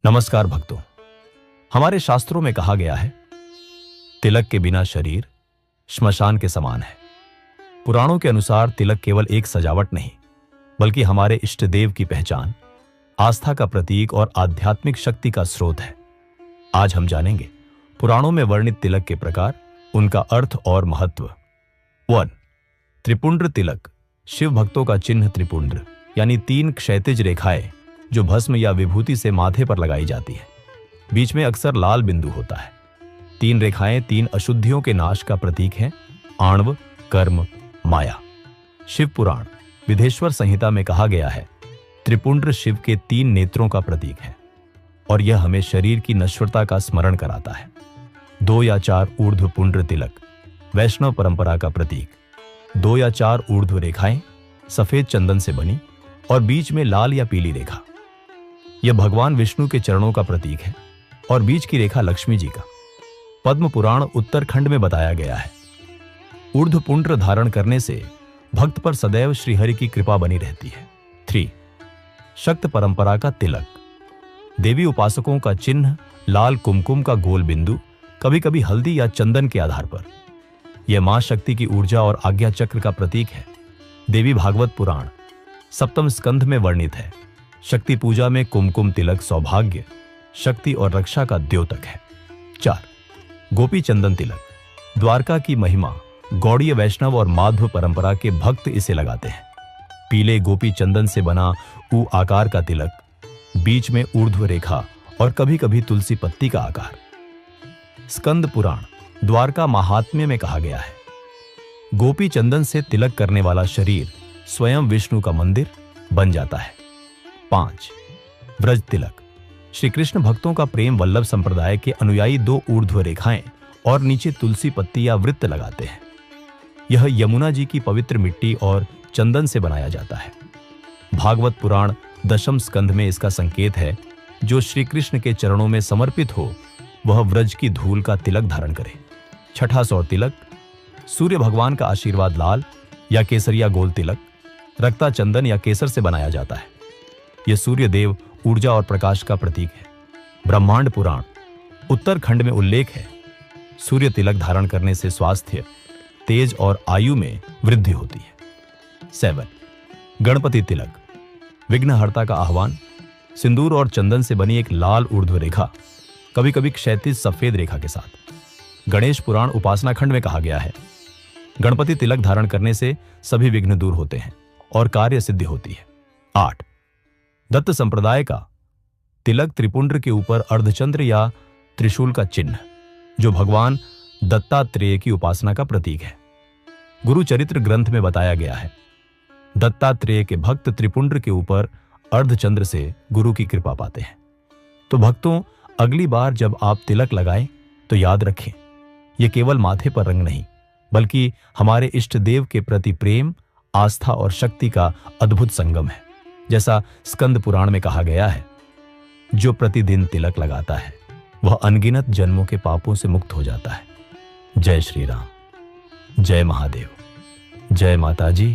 नमस्कार भक्तों। हमारे शास्त्रों में कहा गया है, तिलक के बिना शरीर श्मशान के समान है। पुराणों के अनुसार तिलक केवल एक सजावट नहीं, बल्कि हमारे इष्ट देव की पहचान, आस्था का प्रतीक और आध्यात्मिक शक्ति का स्रोत है। आज हम जानेंगे पुराणों में वर्णित तिलक के प्रकार, उनका अर्थ और महत्व। 1. त्रिपुंड्र तिलक। शिव भक्तों का चिन्ह त्रिपुंड्र यानी 3 क्षैतिज रेखाएं जो भस्म या विभूति से माथे पर लगाई जाती है। बीच में अक्सर लाल बिंदु होता है। 3 रेखाएं 3 अशुद्धियों के नाश का प्रतीक हैं, आणव, कर्म, माया। शिव पुराण विधेश्वर संहिता में कहा गया है, त्रिपुंड्र शिव के 3 नेत्रों का प्रतीक है और यह हमें शरीर की नश्वरता का स्मरण कराता है। 2 या 4 ऊर्ध्व पुंड्र तिलक वैष्णव परंपरा का प्रतीक। 2 या 4 ऊर्ध्व रेखाएं सफेद चंदन से बनी और बीच में लाल या पीली रेखा, यह भगवान विष्णु के चरणों का प्रतीक है और बीच की रेखा लक्ष्मी जी का। पद्म पुराण उत्तरखंड में बताया गया है, ऊर्ध्व पुंड्र धारण करने से भक्त पर सदैव श्रीहरि की कृपा बनी रहती है। 3. शक्त परंपरा का तिलक। देवी उपासकों का चिन्ह लाल कुमकुम का गोल बिंदु, कभी कभी हल्दी या चंदन के आधार पर। यह मां शक्ति की ऊर्जा और आज्ञा चक्र का प्रतीक है। देवी भागवत पुराण 7वें स्कंध में वर्णित है, शक्ति पूजा में कुमकुम तिलक सौभाग्य, शक्ति और रक्षा का द्योतक है। 4. गोपी चंदन तिलक। द्वारका की महिमा, गौड़ीय वैष्णव और माध्व परंपरा के भक्त इसे लगाते हैं। पीले गोपी चंदन से बना ऊ आकार का तिलक, बीच में ऊर्ध्व रेखा और कभी कभी तुलसी पत्ती का आकार। स्कंद पुराण द्वारका महात्म्य में कहा गया है, गोपी चंदन से तिलक करने वाला शरीर स्वयं विष्णु का मंदिर बन जाता है। 5. व्रज तिलक। श्री कृष्ण भक्तों का प्रेम वल्लभ संप्रदाय के अनुयायी 2 ऊर्ध्व रेखाएं और नीचे तुलसी पत्ती या वृत्त लगाते हैं। यह यमुना जी की पवित्र मिट्टी और चंदन से बनाया जाता है। भागवत पुराण 10वें स्कंध में इसका संकेत है, जो श्री कृष्ण के चरणों में समर्पित हो वह व्रज की धूल का तिलक धारण करे। 6ठा सौर तिलक। सूर्य भगवान का आशीर्वाद लाल या केसरिया गोल तिलक रक्ता चंदन या केसर से बनाया जाता है। यह सूर्य देव, ऊर्जा और प्रकाश का प्रतीक है। ब्रह्मांड पुराण उत्तरखंड में उल्लेख है, सूर्य तिलक धारण करने से स्वास्थ्य, तेज और आयु में वृद्धि होती है। 7. गणपति तिलक। विघ्नहर्ता का आह्वान, सिंदूर और चंदन से बनी एक लाल ऊर्ध्व रेखा, कभी कभी क्षैतिज सफेद रेखा के साथ। गणेश पुराण उपासना खंड में कहा गया है, गणपति तिलक धारण करने से सभी विघ्न दूर होते हैं और कार्य सिद्धि होती है। 8. दत्त संप्रदाय का तिलक त्रिपुंड्र के ऊपर अर्धचंद्र या त्रिशूल का चिन्ह, जो भगवान दत्तात्रेय की उपासना का प्रतीक है। गुरु चरित्र ग्रंथ में बताया गया है, दत्तात्रेय के भक्त त्रिपुंड्र के ऊपर अर्धचंद्र से गुरु की कृपा पाते हैं। तो भक्तों, अगली बार जब आप तिलक लगाएं तो याद रखें, यह केवल माथे पर रंग नहीं, बल्कि हमारे इष्ट देव के प्रति प्रेम, आस्था और शक्ति का अद्भुत संगम है। जैसा स्कंद पुराण में कहा गया है, जो प्रतिदिन तिलक लगाता है वह अनगिनत जन्मों के पापों से मुक्त हो जाता है। जय श्री राम, जय महादेव, जय माता जी।